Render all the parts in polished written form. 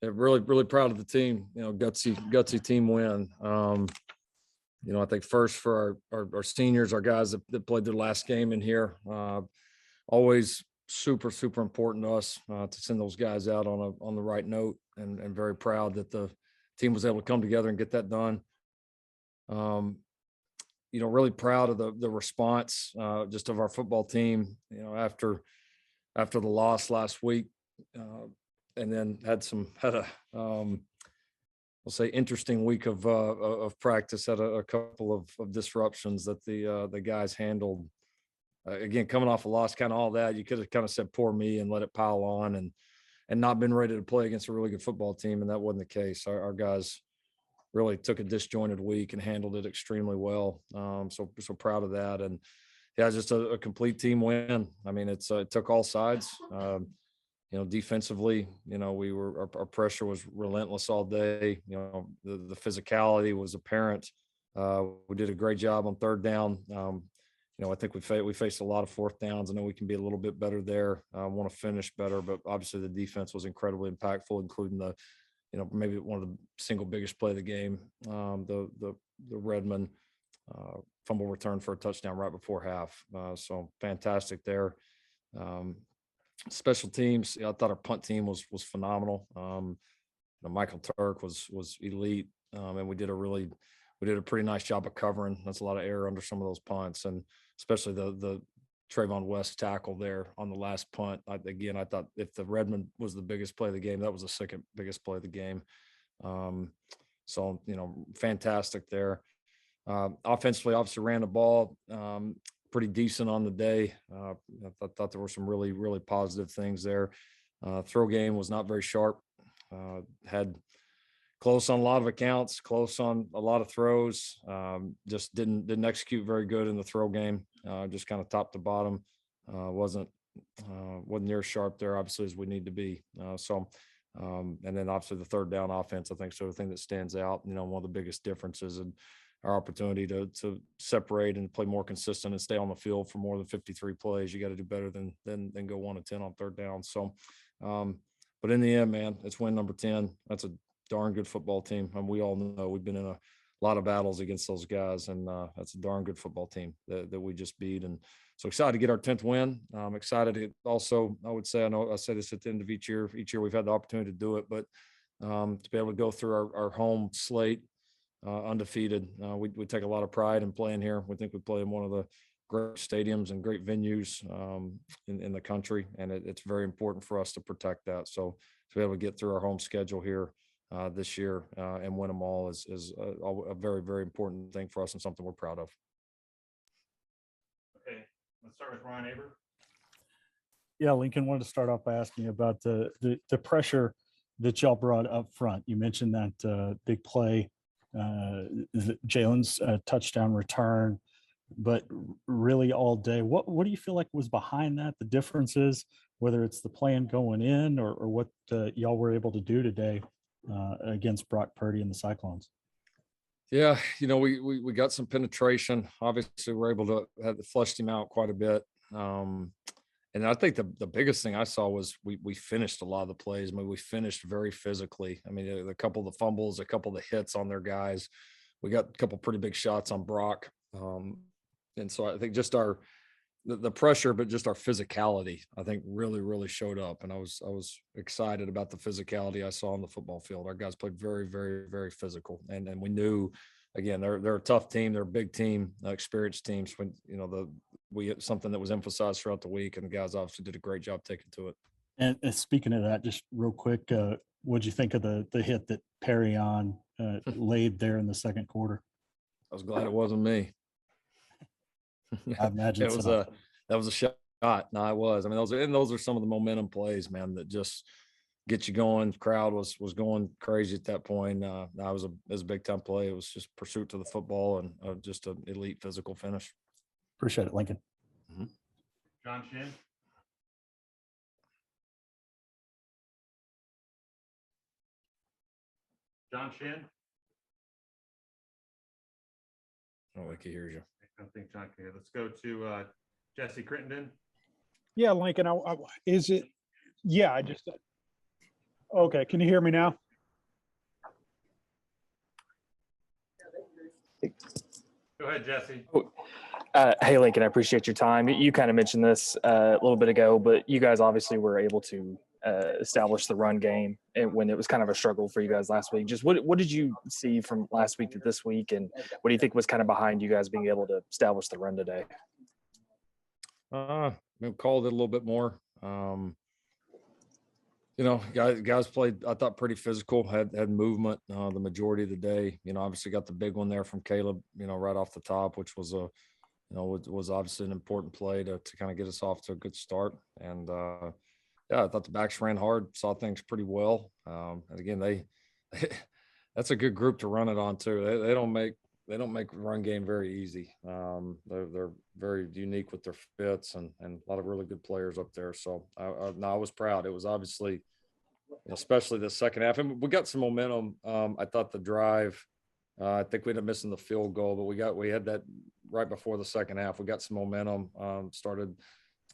really, really proud of the team. Gutsy team win. I think first for our seniors, our guys that played their last game in here, always super, super important to us to send those guys out on the right note, and very proud that the team was able to come together and get that done. Really proud of the response just of our football team, after the loss last week, and then had a we'll say interesting week of practice. Had a couple of disruptions that the guys handled. Again, coming off a loss, kind of all that, you could have kind of said poor me and let it pile on and not been ready to play against a really good football team, and that wasn't the case. Our guys really took a disjointed week and handled it extremely well. So proud of that. And yeah, just a complete team win. I mean, it took all sides. Defensively, our pressure was relentless all day. The physicality was apparent. We did a great job on third down. I think we faced a lot of fourth downs. I know we can be a little bit better there. Want to finish better, but obviously the defense was incredibly impactful, including maybe one of the single biggest play of the game, the Redman fumble return for a touchdown right before half. So fantastic there. Special teams, I thought our punt team was phenomenal. Michael Turk was elite, and we did a pretty nice job of covering. That's a lot of error under some of those punts, and especially the Trayvon West tackle there on the last punt. I thought if the Redmond was the biggest play of the game, that was the second biggest play of the game. Fantastic there. Offensively, obviously ran the ball pretty decent on the day. I thought there were some really, really positive things there. Throw game was not very sharp. Had close on a lot of accounts, close on a lot of throws. Just didn't execute very good in the throw game. Just kind of top to bottom. Wasn't near sharp there, obviously, as we need to be. And then obviously the third down offense, I think, is the thing that stands out. One of the biggest differences in our opportunity to separate and play more consistent and stay on the field for more than 53 plays. You got to do better than go 1 of 10 on third down. So, but in the end, man, it's win number 10. That's a darn good football team. And we all know we've been in a lot of battles against those guys, and that's a darn good football team that we just beat. And so excited to get our 10th win. I'm excited to also, I would say, I know I say this at the end of each year we've had the opportunity to do it, but to be able to go through our home slate undefeated. We take a lot of pride in playing here. We think we play in one of the great stadiums and great venues in the country, and it's very important for us to protect that. So to be able to get through our home schedule here this year and win them all is a very, very important thing for us and something we're proud of. Okay, let's start with Ron Aber. Yeah, Lincoln, wanted to start off by asking about the pressure that y'all brought up front. You mentioned that big play, Jalen's touchdown return, but really all day, what do you feel like was behind that? The differences, whether it's the plan going in or what y'all were able to do today against Brock Purdy and the Cyclones? Yeah, we got some penetration. Obviously, we're able to have flushed him out quite a bit. And I think the biggest thing I saw was we finished a lot of the plays. I mean, we finished very physically. I mean, a couple of the fumbles, a couple of the hits on their guys. We got a couple pretty big shots on Brock. And so I think just the pressure, but just our physicality, I think really, really showed up. And I was excited about the phicality I saw on the football field. Our guys played very, very, very physical. And we knew, again, they're a tough team. They're a big team, experienced teams. When, we had something that was emphasized throughout the week, and the guys obviously did a great job taking to it. And speaking of that, just real quick, what'd you think of the hit that Perry on laid there in the second quarter? I was glad it wasn't me. I imagine that was a shot. No, it was. I mean, those are some of the momentum plays, man, that just get you going. Crowd was going crazy at that point. It was a big time play. It was just pursuit to the football and just an elite physical finish. Appreciate it, Lincoln. Mm-hmm. John Shin. John Shin. I don't think he hears you. I don't think John can hear. Let's go to Jesse Crittenden. Yeah, Lincoln. I just Okay, can you hear me now? Go ahead, Jesse. Hey, Lincoln, I appreciate your time. You kind of mentioned this a little bit ago, but you guys obviously were able to establish the run game and when it was kind of a struggle for you guys last week. Just what did you see from last week to this week, and what do you think was kind of behind you guys being able to establish the run today? We called it a little bit more. Guys played, I thought, pretty physical, had movement the majority of the day. Obviously got the big one there from Caleb, right off the top, which was was obviously an important play to kind of get us off to a good start. And yeah, I thought the backs ran hard, saw things pretty well. And again, they that's a good group to run it on too. They don't make run game very easy. They're very unique with their fits and a lot of really good players up there. So I was proud. It was obviously, especially the second half, and we got some momentum. I thought the drive, I think we ended up missing the field goal, but we had that right before the second half. We got some momentum. Started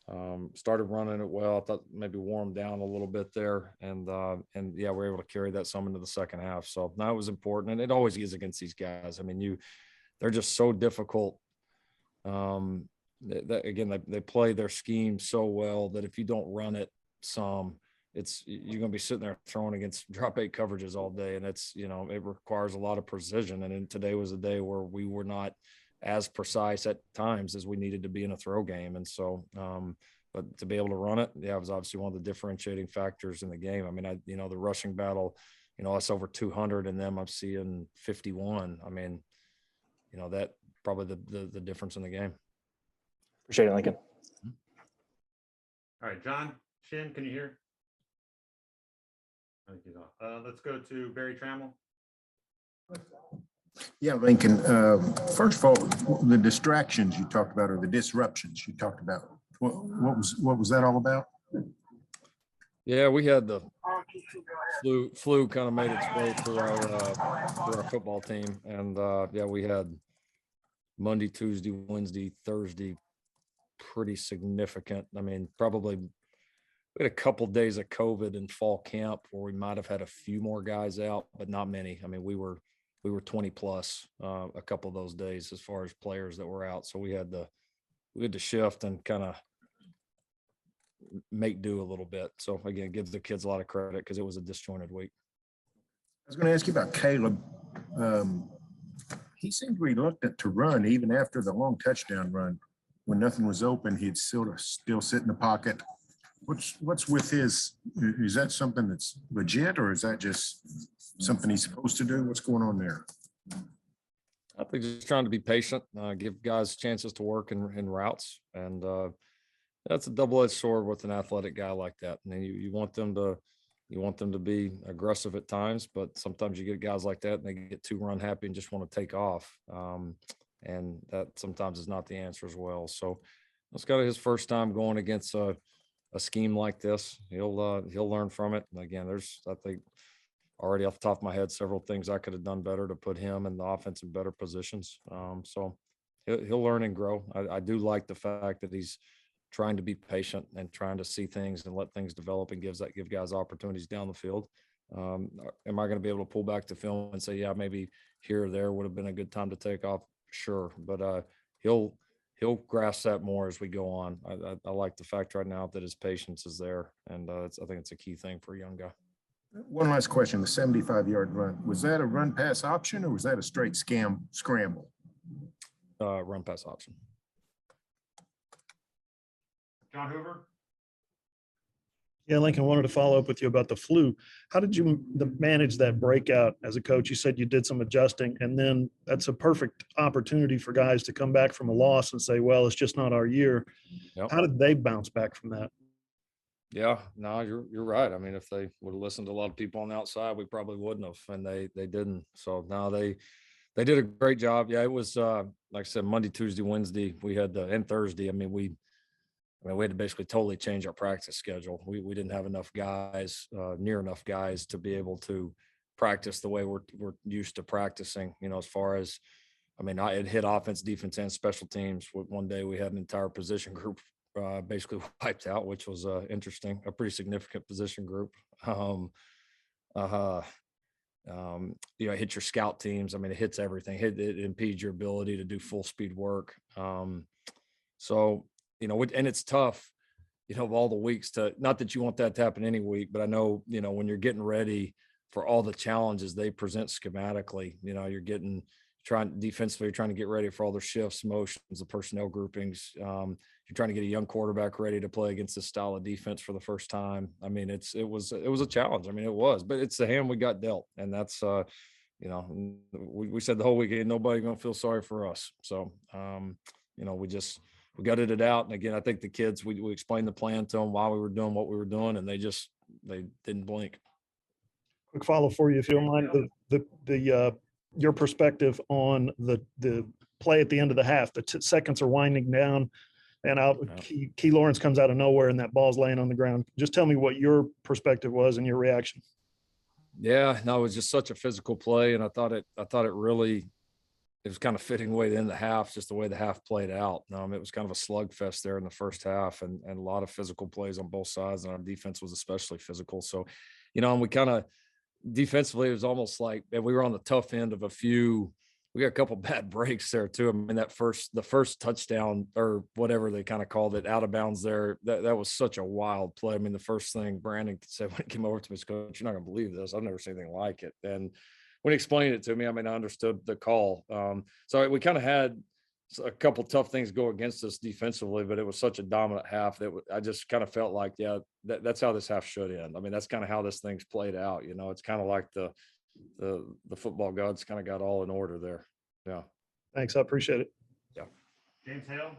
running it well. I thought maybe warmed down a little bit there, and yeah, we're able to carry that some into the second half. So that was important, and it always is against these guys. I mean, they're just so difficult. Again, they play their scheme so well that if you don't run it some, you're going to be sitting there throwing against drop 8 coverages all day, and it requires a lot of precision. And then today was a day where we were not as precise at times as we needed to be in a throw game. And so, but to be able to run it, yeah, it was obviously one of the differentiating factors in the game. I mean, the rushing battle, us over 200 and them, I'm seeing 51. I mean, that probably the difference in the game. Appreciate it, Lincoln. All right, John Shin, can you hear? I think he's off. Let's go to Barry Trammell. Yeah, Lincoln. First of all, the distractions you talked about, or the disruptions you talked about, what was that all about? Yeah, we had the flu kind of made its way through our football team, and yeah, we had Monday, Tuesday, Wednesday, Thursday, pretty significant. I mean, probably we had a couple days of COVID in fall camp where we might have had a few more guys out, but not many. I mean, we were 20 plus a couple of those days as far as players that were out. So we had to shift and kind of make do a little bit. So again, give the kids a lot of credit because it was a disjointed week. I was going to ask you about Caleb. He seemed reluctant to run even after the long touchdown run. When nothing was open, he'd still sit in the pocket. What's with his? Is that something that's legit, or is that just something he's supposed to do? What's going on there? I think just trying to be patient, give guys chances to work in routes, and that's a double-edged sword with an athletic guy like that. And you want them to be aggressive at times, but sometimes you get guys like that and they get too run happy and just want to take off, and that sometimes is not the answer as well. So it's kind of his first time going against a scheme like this. He'll learn from it. And again, there's, I think, already off the top of my head, several things I could have done better to put him and the offense in better positions. So he'll learn and grow. I do like the fact that he's trying to be patient and trying to see things and let things develop and give guys opportunities down the field. Am I going to be able to pull back the film and say, yeah, maybe here or there would have been a good time to take off? Sure. But he'll grasp that more as we go on. I like the fact right now that his patience is there. And I think it's a key thing for a young guy. One last question. The 75-yard run, was that a run pass option or was that a straight scramble? Run pass option. John Hoover. Yeah, Lincoln, wanted to follow up with you about the flu. How did you manage that breakout as a coach? You said you did some adjusting, and then that's a perfect opportunity for guys to come back from a loss and say, well, it's just not our year. Yep. How did they bounce back from that? Yeah, no, you're right. I mean, if they would have listened to a lot of people on the outside, we probably wouldn't have, and they didn't. So now they did a great job. Yeah, it was like I said, Monday, Tuesday, Wednesday. We had and Thursday. I mean, we had to basically totally change our practice schedule. We didn't have enough guys, near enough guys to be able to practice the way we're used to practicing. As far as, I mean, it hit offense, defense, and special teams. One day we had an entire position group basically wiped out, which was interesting, a pretty significant position group. it hits your scout teams. I mean, it hits everything. It impedes your ability to do full speed work. So, and it's tough, all the weeks to, not that you want that to happen any week, but I know, when you're getting ready for all the challenges they present schematically, you're defensively, you're trying to get ready for all their shifts, motions, the personnel groupings. You're trying to get a young quarterback ready to play against this style of defense for the first time. I mean, it was a challenge. I mean, it was, but it's the hand we got dealt. And that's, we said the whole week, ain't nobody going to feel sorry for us. So, we gutted it out. And again, I think the kids, we explained the plan to them while we were doing what we were doing, and they didn't blink. Quick follow for you, if you don't mind, your perspective on the play at the end of the half. The seconds are winding down, and Key Lawrence comes out of nowhere, and that ball's laying on the ground. Just tell me what your perspective was and your reaction. Yeah, no, it was just such a physical play, and I thought it really, it was kind of fitting way to end the half, just the way the half played out. It was kind of a slugfest there in the first half, and a lot of physical plays on both sides, and our defense was especially physical. So, and we kind of defensively, it was almost like we were on the tough end of we got a couple bad breaks there too. I mean, the first touchdown, or whatever they kind of called it, out of bounds there, that was such a wild play. I mean, the first thing Brandon said when he came over to me, Coach, you're not gonna believe this. I've never seen anything like it. And when he explained it to me, I mean, I understood the call. So we kind of had a couple tough things go against us defensively, but it was such a dominant half that I just kind of felt like, yeah, that's how this half should end. I mean, that's kind of how this thing's played out. It's kind of like the football gods kind of got all in order there. Yeah. Thanks. I appreciate it. Yeah. James Hale.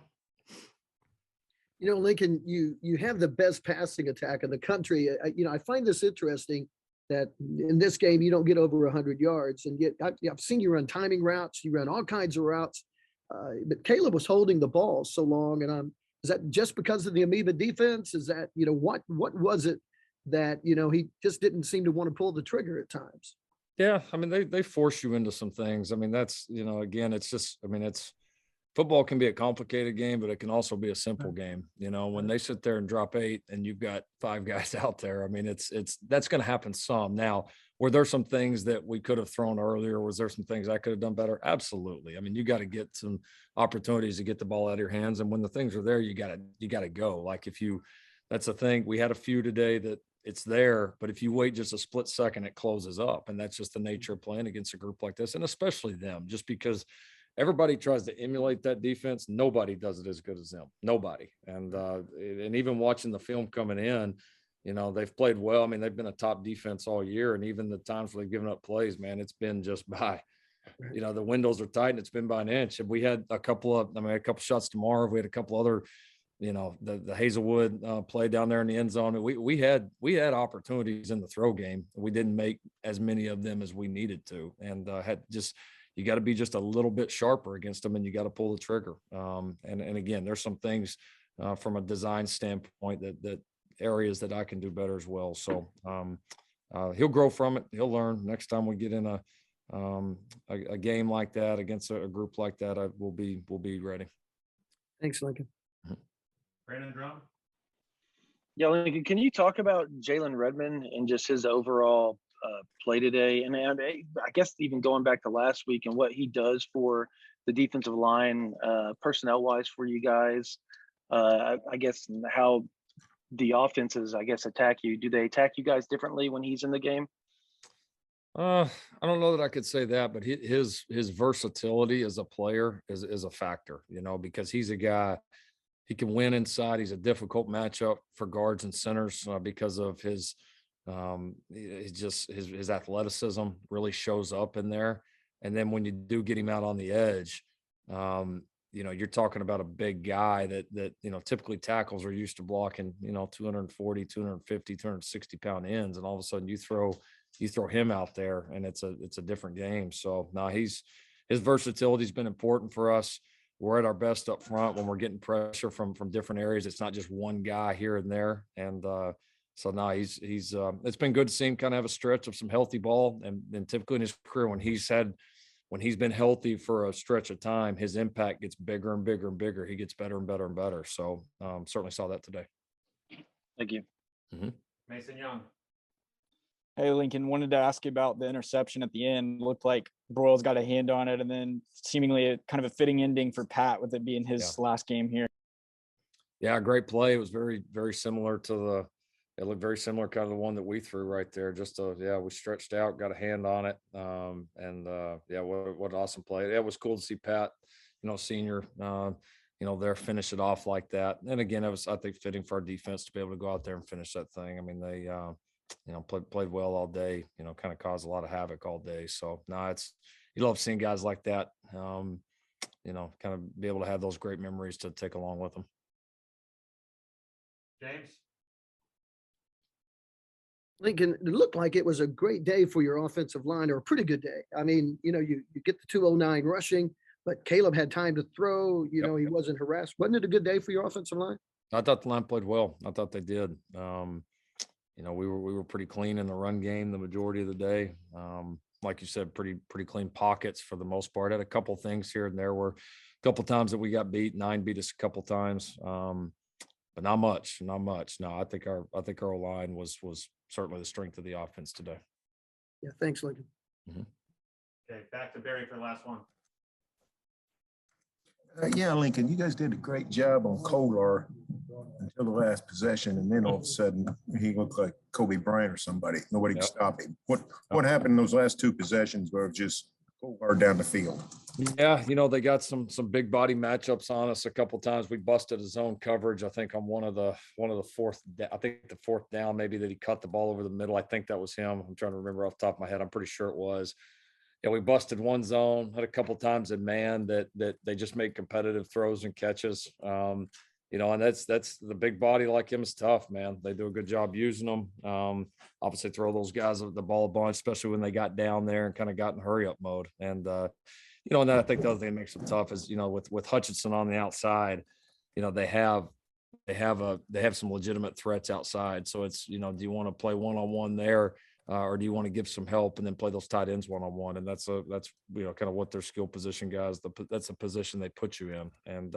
Lincoln, you have the best passing attack in the country. I find this interesting that in this game, you don't get over 100 yards, and yet I've seen you run timing routes. You run all kinds of routes. But Caleb was holding the ball so long, and is that just because of the amoeba defense? Is that, what was it that, he just didn't seem to want to pull the trigger at times? Yeah. I mean, they force you into some things. I mean, that's, again, it's just, I mean, football can be a complicated game, but it can also be a simple game. When they sit there and drop 8 and you've got 5 guys out there, I mean, that's going to happen some. Now, were there some things that we could have thrown earlier? Was there some things I could have done better? Absolutely. I mean, you got to get some opportunities to get the ball out of your hands. And when the things are there, you got to go. Like that's the thing. We had a few today that it's there, but if you wait just a split second, it closes up. And that's just the nature of playing against a group like this. And especially them, just because everybody tries to emulate that defense. Nobody does it as good as them. Nobody. And even watching the film coming in, they've played well. I mean, they've been a top defense all year. And even the times where they've given up plays, man, it's been just by, the windows are tight and it's been by an inch. And we had a couple shots tomorrow. We had a couple other, the Hazelwood play down there in the end zone. We had opportunities in the throw game. We didn't make as many of them as we needed to. And you got to be just a little bit sharper against them, and you got to pull the trigger. And again, there's some things from a design standpoint that areas that I can do better as well. So he'll grow from it. He'll learn. Next time we get in a game like that against a group like that, we'll be ready. Thanks, Lincoln. Brandon Drum. Yeah, Lincoln, can you talk about Jalen Redman and just his overall play today? And I guess even going back to last week and what he does for the defensive line, personnel wise for you guys, I guess how the offenses, attack you. Do they attack you guys differently when he's in the game? I don't know that I could say that, but his versatility as a player is a factor, because he's a guy, he can win inside. He's a difficult matchup for guards and centers because of his athleticism really shows up in there. And then when you do get him out on the edge, you're talking about a big guy that typically tackles are used to blocking, 240, 250, 260 pound ends. And all of a sudden you throw him out there and it's a different game. So now his versatility has been important for us. We're at our best up front when we're getting pressure from different areas. It's not just one guy here and there. And so now he's it's been good to see him kind of have a stretch of some healthy ball. And typically in his career, when he's been healthy for a stretch of time, his impact gets bigger and bigger and bigger. He gets better and better and better. So certainly saw that today. Thank you. Mason Young. Hey, Lincoln, wanted to ask you about the interception at the end. Looked like Broyles got a hand on it, and then seemingly a kind of a fitting ending for Pat with it being his last game here. Yeah, great play. It was very, very similar to it looked very similar kind of the one that we threw right there. We stretched out, got a hand on it. What an awesome play. It was cool to see Pat, senior, there finish it off like that. And again, it was, I think, fitting for our defense to be able to go out there and finish that thing. I mean, they, played well all day, kind of caused a lot of havoc all day. So you love seeing guys like that, kind of be able to have those great memories to take along with them. James. Lincoln, it looked like it was a great day for your offensive line, or a pretty good day. I mean, you get the 209 rushing, but Caleb had time to throw, he wasn't harassed. Wasn't it a good day for your offensive line? I thought the line played well. I thought they did. We were pretty clean in the run game the majority of the day. Like you said, pretty clean pockets for the most part. Had a couple things here and there were a couple times that we got beat. 9 beat us a couple times. But not much. No, I think our line was certainly the strength of the offense today. Yeah, thanks, Lincoln. Okay, back to Barry for the last one. Yeah, Lincoln, you guys did a great job on Kolar until the last possession, and then all of a sudden he looked like Kobe Bryant or somebody. Nobody could stop him. What happened in those last 2 possessions where just Kolar down the field? Yeah, they got some big body matchups on us a couple times. We busted a zone coverage, I think, on one of the fourth down, maybe, that he cut the ball over the middle. I think that was him. I'm trying to remember off the top of my head. I'm pretty sure it was. Yeah, we busted one zone, had a couple times in man that they just made competitive throws and catches. And that's the big body like him is tough, man. They do a good job using them. Obviously throw those guys the ball a bunch, especially when they got down there and kind of got in hurry up mode. And and then I think the other thing that makes them tough is, with Hutchinson on the outside, they have some legitimate threats outside. So it's, do you want to play one-on-one there? Or do you want to give some help and then play those tight ends one-on-one? And that's kind of what their skill position guys, that's the position they put you in. And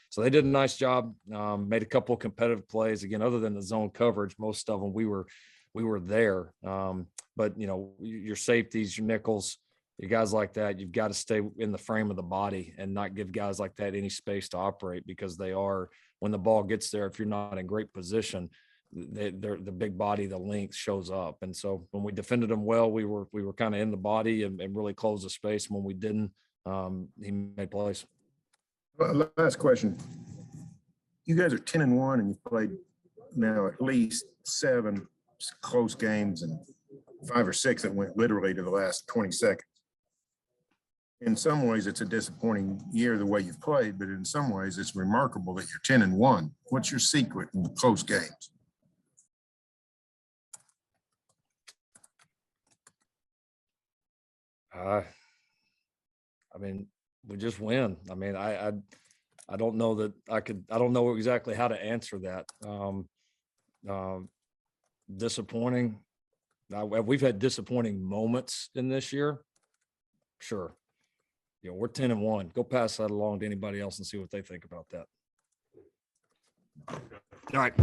so they did a nice job, made a couple of competitive plays. Again, other than the zone coverage, most of them we were there. But your safeties, your nickels, your guys like that, you've got to stay in the frame of the body and not give guys like that any space to operate, because they are, when the ball gets there, if you're not in great position, they're the big body, the length shows up. And so when we defended them well, we were kind of in the body and really closed the space. And when we didn't, he made plays. Last question. You guys are 10-1, and you've played now at least 7 close games and 5 or 6 that went literally to the last 20 seconds. In some ways, it's a disappointing year the way you've played, but in some ways, it's remarkable that you're 10-1. What's your secret in the close games? We just win. I don't know that I don't know exactly how to answer that. Disappointing. We've had disappointing moments in this year. Sure. We're 10-1. Go pass that along to anybody else and see what they think about that. All right.